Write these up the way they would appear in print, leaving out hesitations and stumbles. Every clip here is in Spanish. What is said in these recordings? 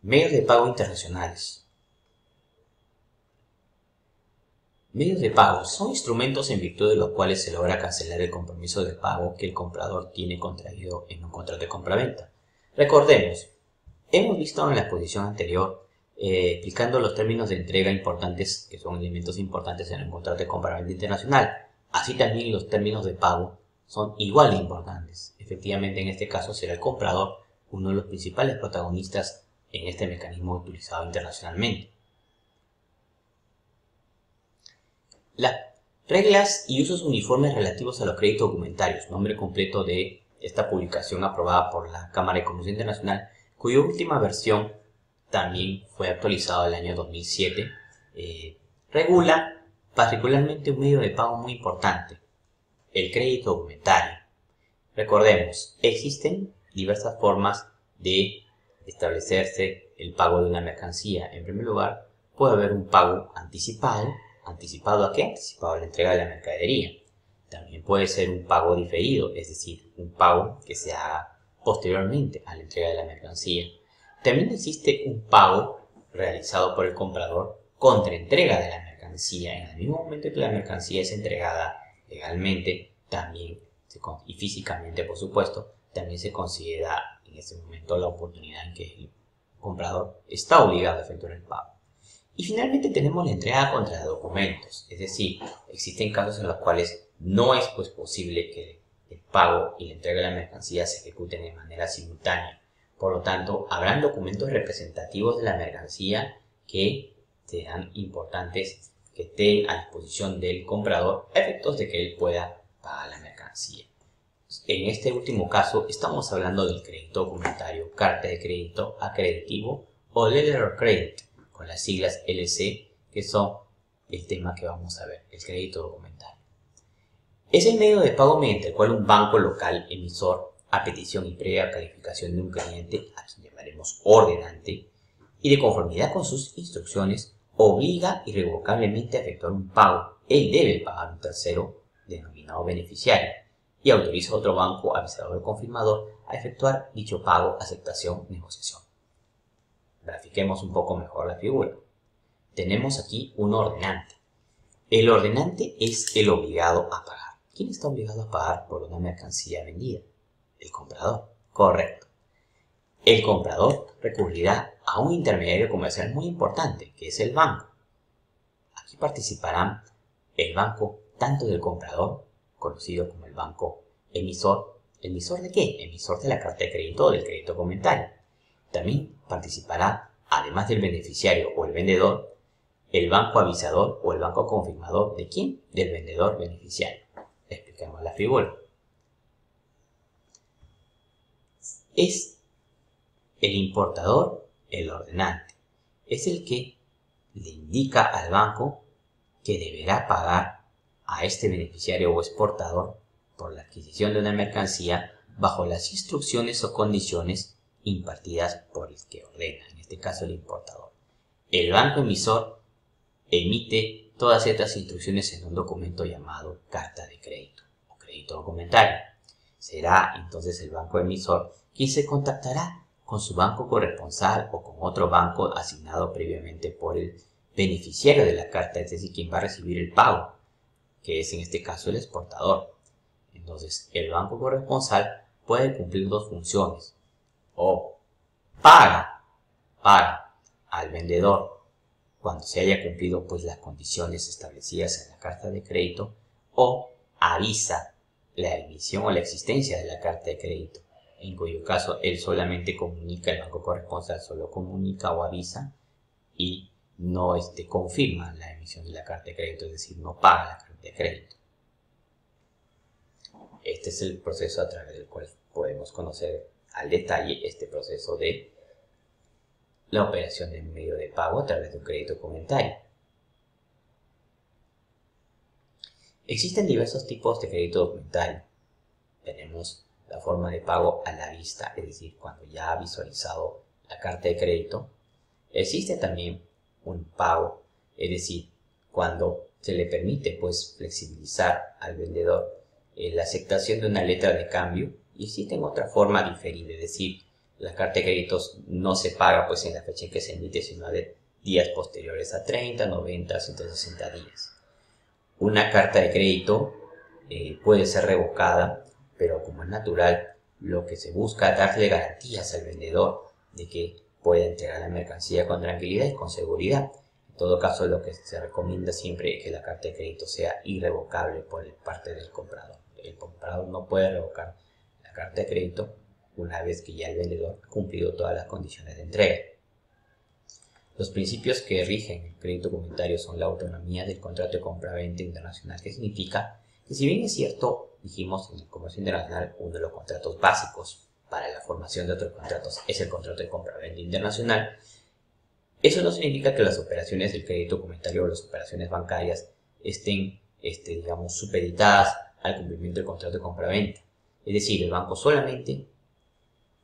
Medios de pago internacionales. Medios de pago son instrumentos en virtud de los cuales se logra cancelar el compromiso de pago que el comprador tiene contraído en un contrato de compraventa. Recordemos, hemos visto en la exposición anterior explicando los términos de entrega importantes, que son elementos importantes en un contrato de compraventa internacional. Así también los términos de pago son igual de importantes. Efectivamente, en este caso será el comprador uno de los principales protagonistas en este mecanismo utilizado internacionalmente. Las reglas y usos uniformes relativos a los créditos documentarios, nombre completo de esta publicación aprobada por la Cámara de Comercio Internacional, cuya última versión también fue actualizada el año 2007, regula particularmente un medio de pago muy importante, el crédito documentario. Recordemos, existen diversas formas de establecerse el pago de una mercancía. En primer lugar, puede haber un pago anticipado. ¿Anticipado a qué? Anticipado a la entrega de la mercadería. También puede ser un pago diferido, es decir, un pago que se haga posteriormente a la entrega de la mercancía. También existe un pago realizado por el comprador contra entrega de la mercancía. En el mismo momento que la mercancía es entregada legalmente, también y físicamente, por supuesto, también se considera en ese momento la oportunidad en que el comprador está obligado a efectuar el pago. Y finalmente tenemos la entrega contra documentos, es decir, existen casos en los cuales no es posible que el pago y la entrega de la mercancía se ejecuten de manera simultánea. Por lo tanto, habrán documentos representativos de la mercancía que serán importantes que estén a disposición del comprador a efectos de que él pueda pagar la mercancía. En este último caso estamos hablando del crédito documentario, carta de crédito, acreditivo o letter of credit, con las siglas LC, que son el tema que vamos a ver, el crédito documentario. Es el medio de pago mediante el cual un banco local emisor, a petición y previa calificación de un cliente, a quien llamaremos ordenante, y de conformidad con sus instrucciones, obliga irrevocablemente a efectuar un pago. Él debe pagar a un tercero, denominado beneficiario, y autoriza a otro banco, avisador o confirmador, a efectuar dicho pago, aceptación, negociación. Grafiquemos un poco mejor la figura. Tenemos aquí un ordenante. El ordenante es el obligado a pagar. ¿Quién está obligado a pagar por una mercancía vendida? El comprador. Correcto. El comprador recurrirá a un intermediario comercial muy importante, que es el banco. Aquí participarán el banco tanto del comprador, conocido como el banco emisor. ¿Emisor de qué? Emisor de la carta de crédito o del crédito documentario. También participará, además del beneficiario o el vendedor, el banco avisador o el banco confirmador. ¿De quién? Del vendedor beneficiario. Explicamos la figura. Es el importador el ordenante. Es el que le indica al banco que deberá pagar a este beneficiario o exportador por la adquisición de una mercancía bajo las instrucciones o condiciones impartidas por el que ordena, en este caso el importador. El banco emisor emite todas estas instrucciones en un documento llamado carta de crédito o crédito documentario. Será entonces el banco emisor quien se contactará con su banco corresponsal o con otro banco asignado previamente por el beneficiario de la carta, es decir, quien va a recibir el pago, que es en este caso el exportador. Entonces, el banco corresponsal puede cumplir dos funciones: o paga al vendedor cuando se haya cumplido las condiciones establecidas en la carta de crédito, o avisa la emisión o la existencia de la carta de crédito, en cuyo caso él solamente comunica, el banco corresponsal solo comunica o avisa y no confirma la emisión de la carta de crédito, es decir, no paga la carta de crédito. Este es el proceso a través del cual podemos conocer al detalle este proceso de la operación de medio de pago a través de un crédito documentario. Existen diversos tipos de crédito documentario. Tenemos la forma de pago a la vista, es decir, cuando ya ha visualizado la carta de crédito. Existe también un pago, es decir, cuando se le permite flexibilizar al vendedor la aceptación de una letra de cambio. Y existen otra forma diferida, es decir, la carta de créditos no se paga pues en la fecha en que se emite, sino de días posteriores a 30, 90, 160 días. Una carta de crédito puede ser revocada, pero como es natural, lo que se busca es darle garantías al vendedor de que pueda entregar la mercancía con tranquilidad y con seguridad. En todo caso, lo que se recomienda siempre es que la carta de crédito sea irrevocable por parte del comprador. El comprador no puede revocar la carta de crédito una vez que ya el vendedor ha cumplido todas las condiciones de entrega. Los principios que rigen el crédito documentario son la autonomía del contrato de compra-venta internacional, que significa que, si bien es cierto, dijimos en el comercio internacional, uno de los contratos básicos para la formación de otros contratos es el contrato de compra-venta internacional, eso no significa que las operaciones del crédito documentario o las operaciones bancarias estén, digamos, supeditadas al cumplimiento del contrato de compra-venta. Es decir, el banco solamente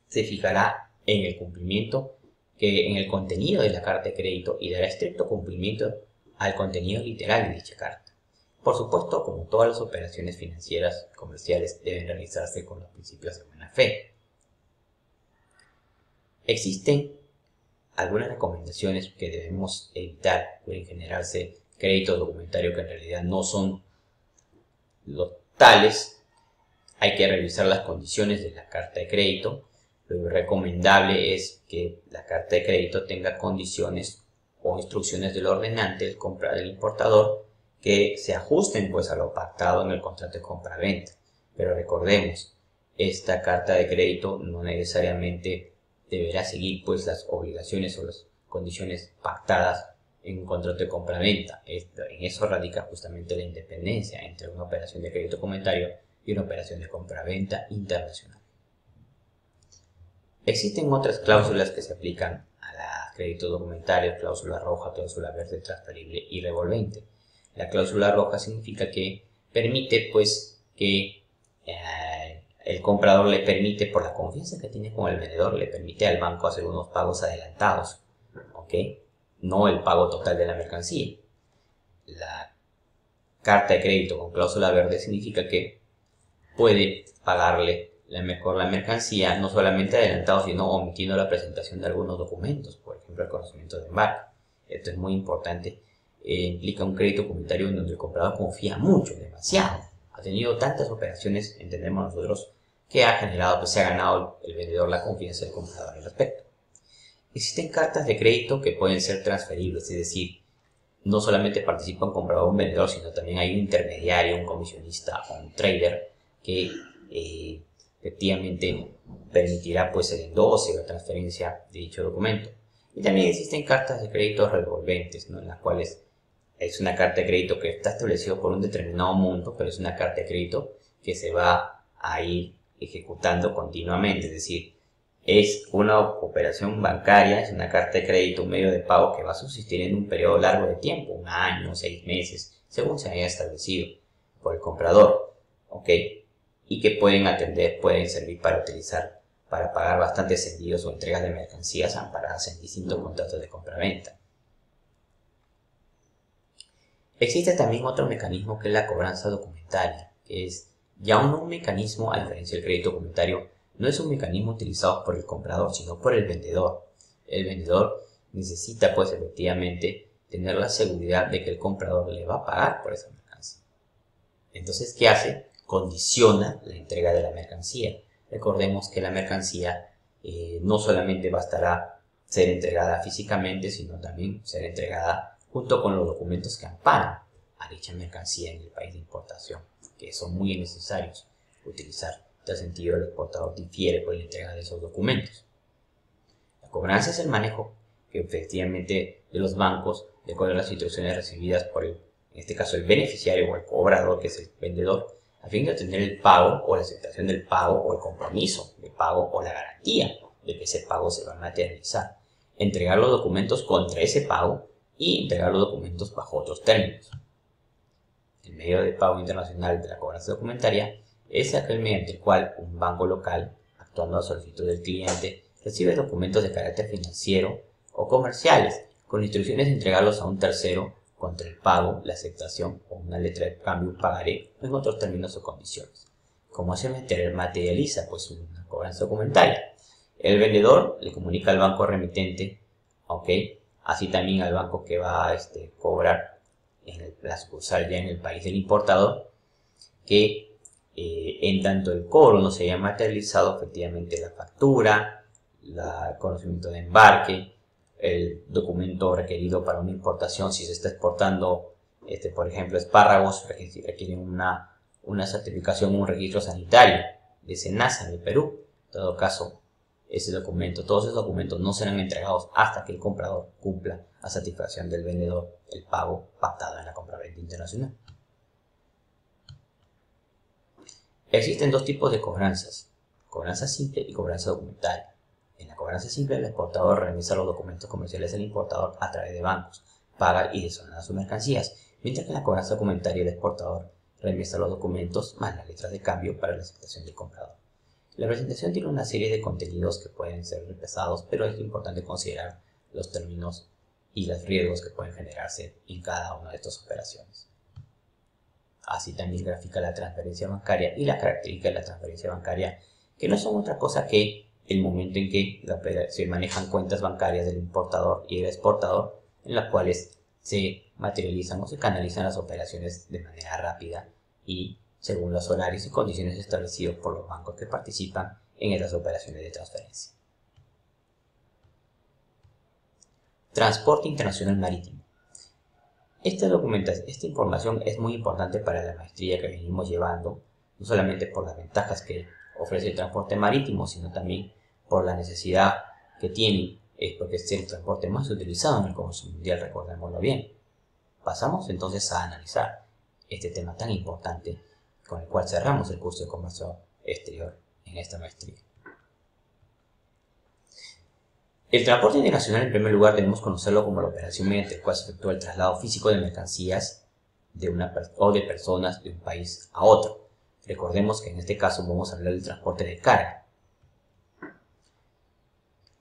se fijará en el cumplimiento en el contenido de la carta de crédito y dará estricto cumplimiento al contenido literal de dicha carta. Por supuesto, como todas las operaciones financieras comerciales deben realizarse con los principios de buena fe. Existen algunas recomendaciones que debemos evitar. Pueden generarse créditos documentarios que en realidad no son los tales. Hay que revisar las condiciones de la carta de crédito. Lo recomendable es que la carta de crédito tenga condiciones o instrucciones del ordenante, del importador, que se ajusten pues a lo pactado en el contrato de compra-venta. Pero recordemos, esta carta de crédito no necesariamente deberá seguir pues las obligaciones o las condiciones pactadas en un contrato de compra-venta. En eso radica justamente la independencia entre una operación de crédito documentario y una operación de compra-venta internacional. Existen otras cláusulas que se aplican a los créditos documentarios: cláusula roja, cláusula verde, transferible y revolvente. La cláusula roja significa que permite pues que el comprador le permite, por la confianza que tiene con el vendedor, le permite al banco hacer unos pagos adelantados, ¿ok? No el pago total de la mercancía. La carta de crédito con cláusula verde significa que puede pagarle la mercancía no solamente adelantado, sino omitiendo la presentación de algunos documentos, por ejemplo el conocimiento de embarque. Esto es muy importante. Implica un crédito documentario en donde el comprador confía mucho, demasiado. Ha tenido tantas operaciones, entendemos nosotros, que ha generado, pues se ha ganado el vendedor la confianza del comprador al respecto. Existen cartas de crédito que pueden ser transferibles, es decir, no solamente participa un comprador o un vendedor, sino también hay un intermediario, un comisionista o un trader que efectivamente permitirá pues el endoce o la transferencia de dicho documento. Y también existen cartas de crédito revolventes, ¿no?, en las cuales es una carta de crédito que está establecido por un determinado monto, pero es una carta de crédito que se va a ir ejecutando continuamente. Es decir, es una operación bancaria, es una carta de crédito, un medio de pago que va a subsistir en un periodo largo de tiempo, un año, 6 meses, según se haya establecido por el comprador, ¿ok? Y que pueden servir para utilizar, para pagar bastantes envíos o entregas de mercancías amparadas en distintos contratos de compra-venta. Existe también otro mecanismo que es la cobranza documentaria, que es ya un mecanismo, a diferencia del crédito documentario, no es un mecanismo utilizado por el comprador, sino por el vendedor. El vendedor necesita pues efectivamente tener la seguridad de que el comprador le va a pagar por esa mercancía. Entonces, ¿qué hace? Condiciona la entrega de la mercancía. Recordemos que la mercancía no solamente bastará ser entregada físicamente, sino también ser entregada junto con los documentos que amparan a dicha mercancía en el país de importación, que son muy necesarios utilizar. En tal sentido, el exportador difiere por la entrega de esos documentos. La cobranza es el manejo que efectivamente de los bancos, de acuerdo a las instrucciones recibidas por en este caso el beneficiario o el cobrador, que es el vendedor, a fin de obtener el pago o la aceptación del pago o el compromiso de pago o la garantía de que ese pago se va a materializar. Entregar los documentos contra ese pago y entregar los documentos bajo otros términos. El medio de pago internacional de la cobranza documentaria es aquel mediante el cual un banco local, actuando a solicitud del cliente, recibe documentos de carácter financiero o comerciales con instrucciones de entregarlos a un tercero contra el pago, la aceptación o una letra de cambio, un pagaré o en otros términos o condiciones. ¿Cómo se materializa? Pues una cobranza documentaria. El vendedor le comunica al banco remitente, ¿ok? Así también al banco que va a cobrar en la sucursal ya en el país del importador, que en tanto el cobro no se haya materializado, efectivamente la factura, el conocimiento de embarque, el documento requerido para una importación, si se está exportando, por ejemplo, espárragos, requieren una certificación, un registro sanitario de SENASA de Perú. En todo caso, todos esos documentos no serán entregados hasta que el comprador cumpla a satisfacción del vendedor el pago pactado en la compraventa internacional. Existen dos tipos de cobranzas: cobranza simple y cobranza documentaria. En la cobranza simple, el exportador remisa los documentos comerciales del importador a través de bancos, paga y desonera sus mercancías, mientras que en la cobranza documentaria, el exportador remisa los documentos más las letras de cambio para la aceptación del comprador. La presentación tiene una serie de contenidos que pueden ser pesados, pero es importante considerar los términos y los riesgos que pueden generarse en cada una de estas operaciones. Así también grafica la transferencia bancaria y las características de la transferencia bancaria, que no son otra cosa que el momento en que se manejan cuentas bancarias del importador y del exportador, en las cuales se materializan o se canalizan las operaciones de manera rápida y según los horarios y condiciones establecidos por los bancos que participan en estas operaciones de transferencia. Transporte internacional marítimo. Esta información es muy importante para la maestría que venimos llevando, no solamente por las ventajas que ofrece el transporte marítimo, sino también por la necesidad que tiene, porque es el transporte más utilizado en el comercio mundial, recordémoslo bien. Pasamos entonces a analizar este tema tan importante con el cual cerramos el curso de comercio exterior en esta maestría. El transporte internacional, en primer lugar, debemos conocerlo como la operación mediante la cual se efectúa el traslado físico de mercancías o de personas de un país a otro. Recordemos que en este caso vamos a hablar del transporte de carga.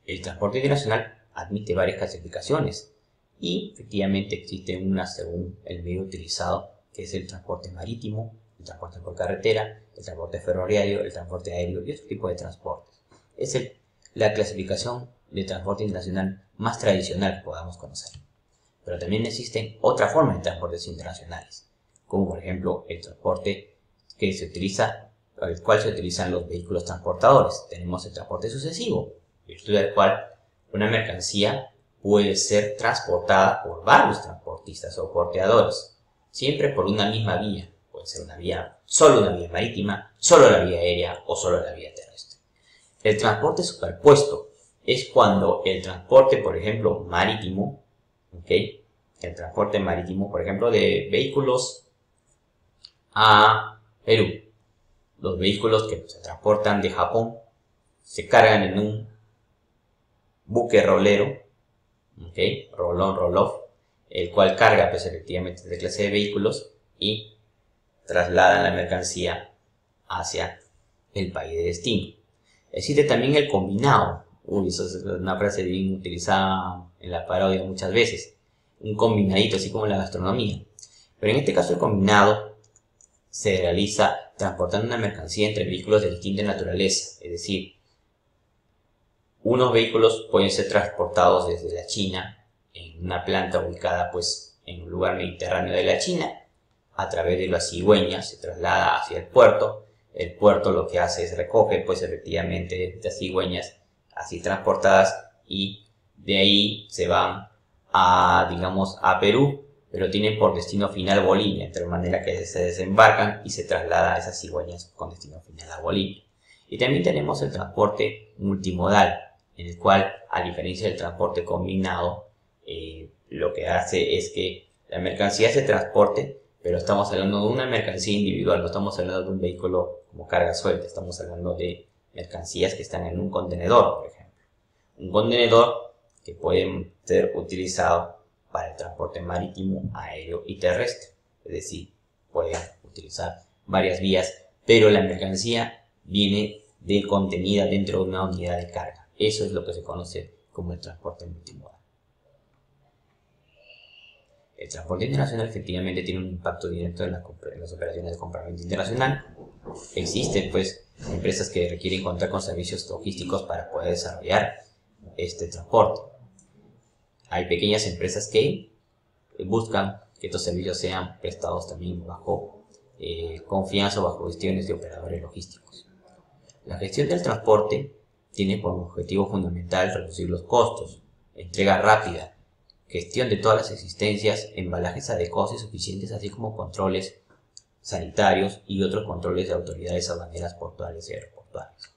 El transporte internacional admite varias clasificaciones y efectivamente existe una según el medio utilizado, que es el transporte marítimo, el transporte por carretera, el transporte ferroviario, el transporte aéreo y otro tipo de transportes. Es la clasificación de transporte internacional más tradicional que podamos conocer. Pero también existen otras formas de transportes internacionales, como por ejemplo el transporte que se utiliza, para el cual se utilizan los vehículos transportadores. Tenemos el transporte sucesivo, en virtud del cual una mercancía puede ser transportada por varios transportistas o porteadores, siempre por una misma vía. Puede ser solo una vía marítima, solo la vía aérea o solo la vía terrestre. El transporte superpuesto es cuando el transporte, por ejemplo, marítimo, el transporte marítimo, por ejemplo, de vehículos a Perú. Los vehículos que se transportan de Japón se cargan en un buque rolero, roll-on, roll-off, el cual carga pues efectivamente de clase de vehículos y trasladan la mercancía hacia el país de destino. Existe también el combinado. Eso es una frase bien utilizada en la parodia muchas veces. Un combinadito, así como en la gastronomía. Pero en este caso el combinado se realiza transportando una mercancía entre vehículos de distinta naturaleza. Es decir, unos vehículos pueden ser transportados desde la China, en una planta ubicada pues en un lugar mediterráneo de la China, a través de las cigüeñas se traslada hacia el puerto. El puerto lo que hace es recoger pues efectivamente las cigüeñas así transportadas y de ahí se van a Perú, pero tienen por destino final Bolivia, de manera que se desembarcan y se traslada a esas cigüeñas con destino final a Bolivia. Y también tenemos el transporte multimodal, en el cual, a diferencia del transporte combinado, lo que hace es que la mercancía se transporte, pero estamos hablando de una mercancía individual, no estamos hablando de un vehículo como carga suelta, estamos hablando de mercancías que están en un contenedor, por ejemplo. Un contenedor que puede ser utilizado para el transporte marítimo, aéreo y terrestre. Es decir, pueden utilizar varias vías, pero la mercancía viene contenida dentro de una unidad de carga. Eso es lo que se conoce como el transporte multimodal. El transporte internacional efectivamente tiene un impacto directo en las operaciones de compraventa internacional. Existen pues empresas que requieren contar con servicios logísticos para poder desarrollar este transporte. Hay pequeñas empresas que buscan que estos servicios sean prestados también bajo confianza o bajo gestiones de operadores logísticos. La gestión del transporte tiene por objetivo fundamental reducir los costos, entrega rápida, gestión de todas las existencias, embalajes adecuados y suficientes, así como controles sanitarios y otros controles de autoridades aduaneras, portuarias y aeroportuarias.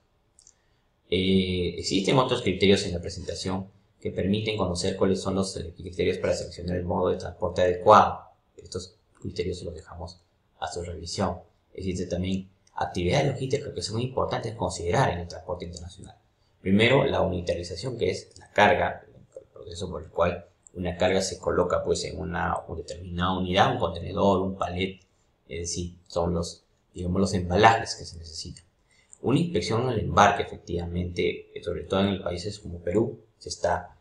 Existen otros criterios en la presentación que permiten conocer cuáles son los criterios para seleccionar el modo de transporte adecuado. Estos criterios los dejamos a su revisión. Existe también actividades logísticas que son muy importantes considerar en el transporte internacional. Primero, la unitarización, que es la carga, el proceso por el cual una carga se coloca pues en una determinada unidad, un contenedor, un palet, es decir, son los embalajes que se necesitan. Una inspección al embarque, efectivamente, sobre todo en países como Perú, se está,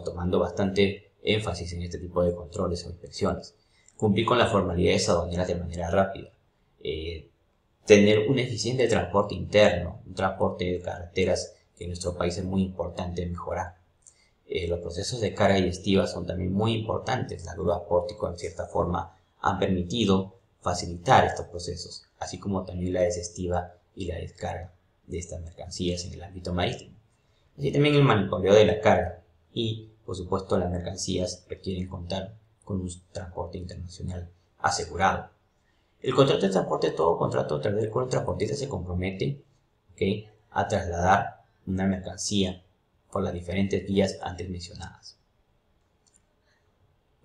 tomando bastante énfasis en este tipo de controles o inspecciones. Cumplir con las formalidades aduaneras de manera rápida. Tener un eficiente transporte interno, un transporte de carreteras que en nuestro país es muy importante mejorar. Los procesos de carga y estiva son también muy importantes. Las grúas pórtico, en cierta forma, han permitido facilitar estos procesos, así como también la desestiva y la descarga de estas mercancías en el ámbito marítimo. Así también el monitoreo de la carga y, por supuesto, las mercancías requieren contar con un transporte internacional asegurado. El contrato de transporte, todo contrato a través del cual el transportista se compromete a trasladar una mercancía por las diferentes vías antes mencionadas.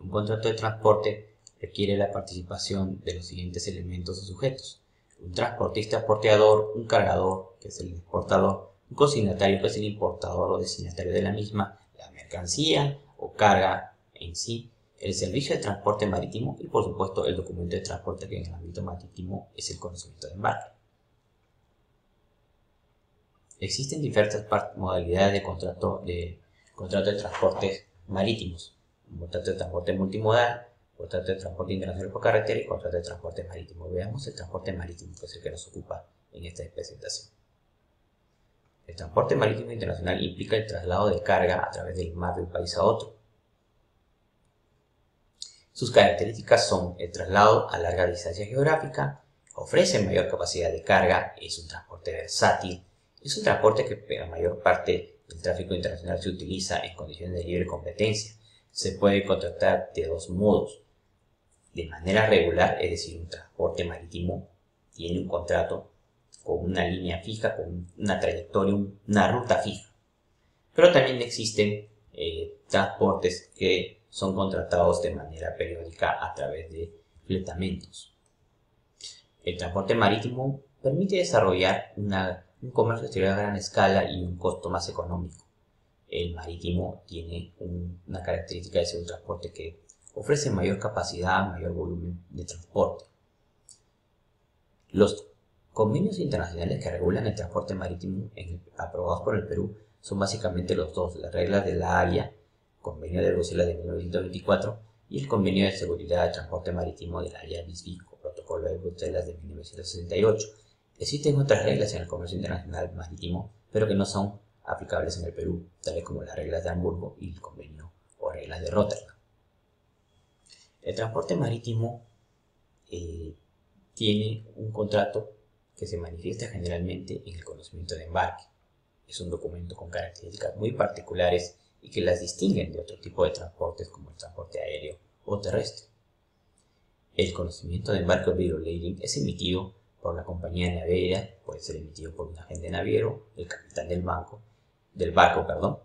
Un contrato de transporte requiere la participación de los siguientes elementos o sujetos: un transportista porteador, un cargador, que es el exportador, un consignatario, que es el importador o destinatario de la misma, la mercancía o carga en sí, el servicio de transporte marítimo y, por supuesto, el documento de transporte, que en el ámbito marítimo es el conocimiento de embarque. Existen diversas modalidades de contrato de transportes marítimos: un contrato de transporte multimodal, contrato de transporte internacional por carretera y contrato de transporte marítimo. Veamos el transporte marítimo, que es el que nos ocupa en esta presentación. El transporte marítimo internacional implica el traslado de carga a través del mar de un país a otro. Sus características son el traslado a larga distancia geográfica, ofrece mayor capacidad de carga, es un transporte versátil, es un transporte que la mayor parte del tráfico internacional se utiliza en condiciones de libre competencia. Se puede contratar de dos modos: de manera regular, es decir, un transporte marítimo tiene un contrato con una línea fija, con una trayectoria, una ruta fija. Pero también existen transportes que son contratados de manera periódica a través de fletamentos. El transporte marítimo permite desarrollar un comercio exterior a gran escala y un costo más económico. El marítimo tiene una característica de ser un transporte que ofrece mayor capacidad, mayor volumen de transporte. Los convenios internacionales que regulan el transporte marítimo aprobados por el Perú son básicamente los dos: las reglas de la Haya, Convenio de Bruselas de 1924, y el Convenio de Seguridad de Transporte Marítimo de la Haya-Visby, Protocolo de Bruselas de 1968. Existen otras reglas en el comercio internacional marítimo, pero que no son aplicables en el Perú, tales como las reglas de Hamburgo y el convenio o reglas de Rotterdam. El transporte marítimo tiene un contrato que se manifiesta generalmente en el conocimiento de embarque. Es un documento con características muy particulares y que las distinguen de otro tipo de transportes, como el transporte aéreo o terrestre. El conocimiento de embarque o bureau-lading es emitido por la compañía naviera, puede ser emitido por un agente naviero, el capitán del barco,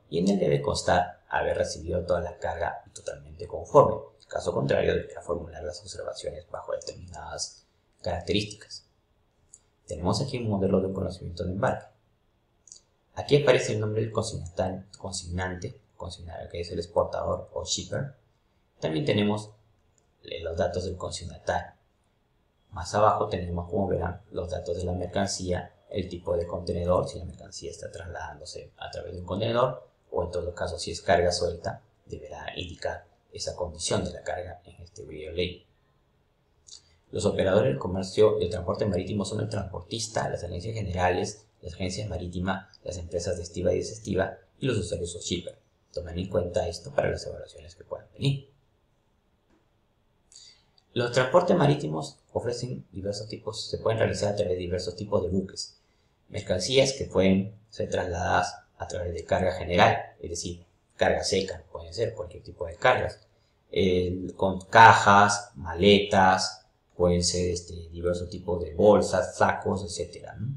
y en él debe constar haber recibido toda la carga totalmente conforme. En caso contrario, deberá formular las observaciones bajo determinadas características. Tenemos aquí un modelo de un conocimiento de embarque. Aquí aparece el nombre del consignante, que es el exportador o shipper. También tenemos los datos del consignatario. Más abajo tenemos, como verán, los datos de la mercancía, el tipo de contenedor, si la mercancía está trasladándose a través de un contenedor, o en todo caso, si es carga suelta, deberá indicar esa condición de la carga en este bureau-lading. Los operadores del comercio del transporte marítimo son el transportista, las agencias generales, las agencias marítimas, las empresas de estiva y desestiva y los usuarios o shipper. Tomen en cuenta esto para las evaluaciones que puedan venir. Los transportes marítimos ofrecen diversos tipos, se pueden realizar a través de diversos tipos de buques. Mercancías que pueden ser trasladadas a través de carga general, es decir, carga seca, pueden ser cualquier tipo de cargas, con cajas, maletas, pueden ser diversos tipos de bolsas, sacos, etc. ¿no?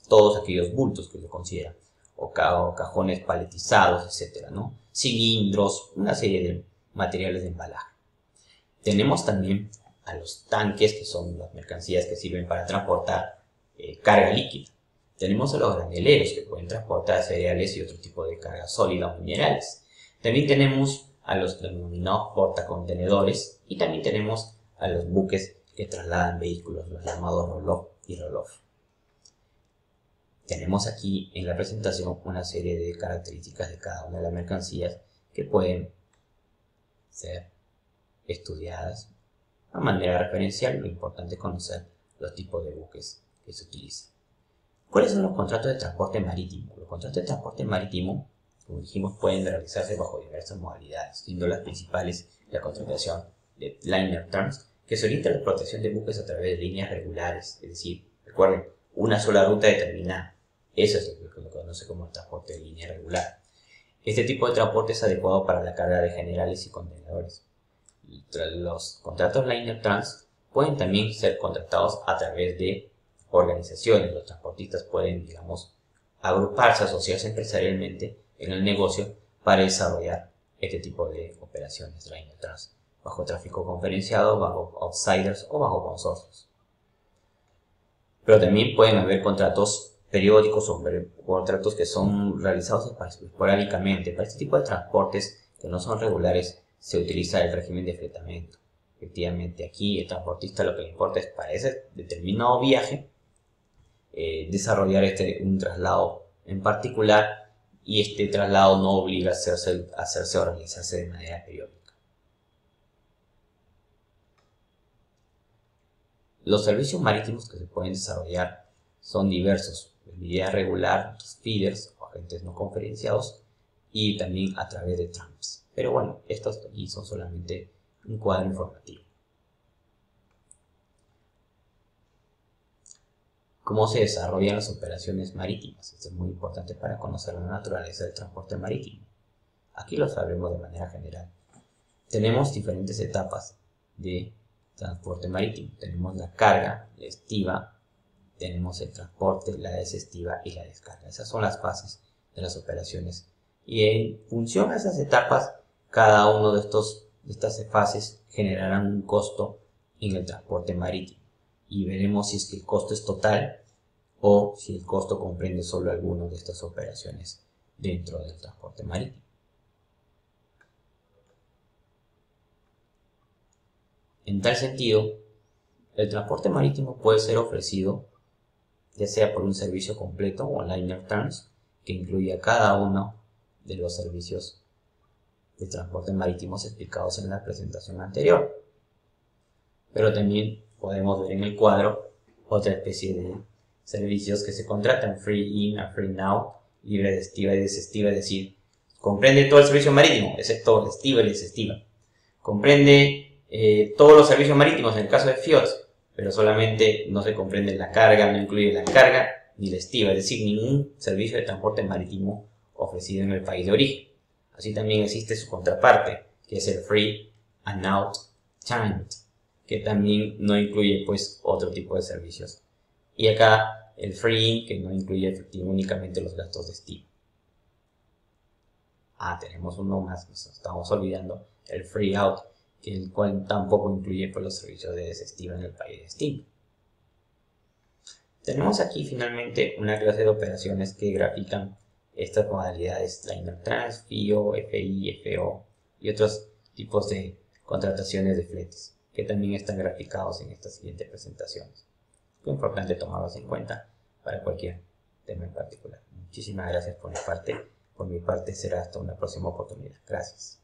Todos aquellos bultos que se consideran, o cajones paletizados, etc. ¿no? Cilindros, una serie de materiales de embalaje. Tenemos también a los tanques, que son las mercancías que sirven para transportar carga líquida. Tenemos a los graneleros, que pueden transportar cereales y otro tipo de carga sólida o minerales. También tenemos a los denominados portacontenedores y también tenemos a los buques que trasladan vehículos, los llamados ro-ro y ro-off. Tenemos aquí en la presentación una serie de características de cada una de las mercancías que pueden ser estudiadas de manera referencial. Lo importante es conocer los tipos de buques que se utilizan. ¿Cuáles son los contratos de transporte marítimo? Los contratos de transporte marítimo, como dijimos, pueden realizarse bajo diversas modalidades, siendo las principales la contratación de liner terms, que se orienta a la explotación de buques a través de líneas regulares, es decir, recuerden, una sola ruta determinada. Eso es lo que se conoce como transporte de línea regular. Este tipo de transporte es adecuado para la carga de generales y contenedores. Los contratos liner trans pueden también ser contratados a través de organizaciones. Los transportistas pueden, digamos, agruparse, asociarse empresarialmente en el negocio para desarrollar este tipo de operaciones liner trans, bajo tráfico conferenciado, bajo outsiders o bajo consorcios. Pero también pueden haber contratos periódicos o contratos que son realizados esporádicamente. Para este tipo de transportes que no son regulares se utiliza el régimen de fletamiento. Efectivamente, aquí el transportista lo que le importa es para ese determinado viaje desarrollar un traslado en particular, y este traslado no obliga a hacerse o realizarse de manera periódica. Los servicios marítimos que se pueden desarrollar son diversos: vía regular, feeders o agentes no conferenciados, y también a través de trams. Pero bueno, estos aquí son solamente un cuadro informativo. ¿Cómo se desarrollan las operaciones marítimas? Esto es muy importante para conocer la naturaleza del transporte marítimo. Aquí lo sabremos de manera general. Tenemos diferentes etapas de transporte marítimo. Tenemos la carga, la estiva, tenemos el transporte, la desestiva y la descarga. Esas son las fases de las operaciones. Y en función a esas etapas, cada uno de estas fases generarán un costo en el transporte marítimo. Y veremos si es que el costo es total o si el costo comprende solo algunas de estas operaciones dentro del transporte marítimo. En tal sentido, el transporte marítimo puede ser ofrecido ya sea por un servicio completo o liner terms, que incluya cada uno de los servicios de transporte marítimos explicados en la presentación anterior. Pero también podemos ver en el cuadro otra especie de servicios que se contratan: free in a free now, libre de estiva y desestiva, es decir, comprende todo el servicio marítimo, excepto la estiva y desestiva. Comprende todos los servicios marítimos en el caso de FIOTS, pero solamente no se comprende la carga, no incluye la carga ni la estiva, es decir, ningún servicio de transporte marítimo ofrecido en el país de origen. Así también existe su contraparte, que es el free and out timed, que también no incluye pues otro tipo de servicios. Y acá el free in, que no incluye únicamente los gastos de estiva. Tenemos uno más, nos estamos olvidando, el free out, el cual tampoco incluye pues, los servicios de desestiva en el país de destino. Tenemos aquí finalmente una clase de operaciones que grafican estas modalidades: liner trans, FIO, FI, FO y otros tipos de contrataciones de fletes, que también están graficados en estas siguientes presentaciones. Es importante tomarlos en cuenta para cualquier tema en particular. Muchísimas gracias por mi parte. Por mi parte será hasta una próxima oportunidad. Gracias.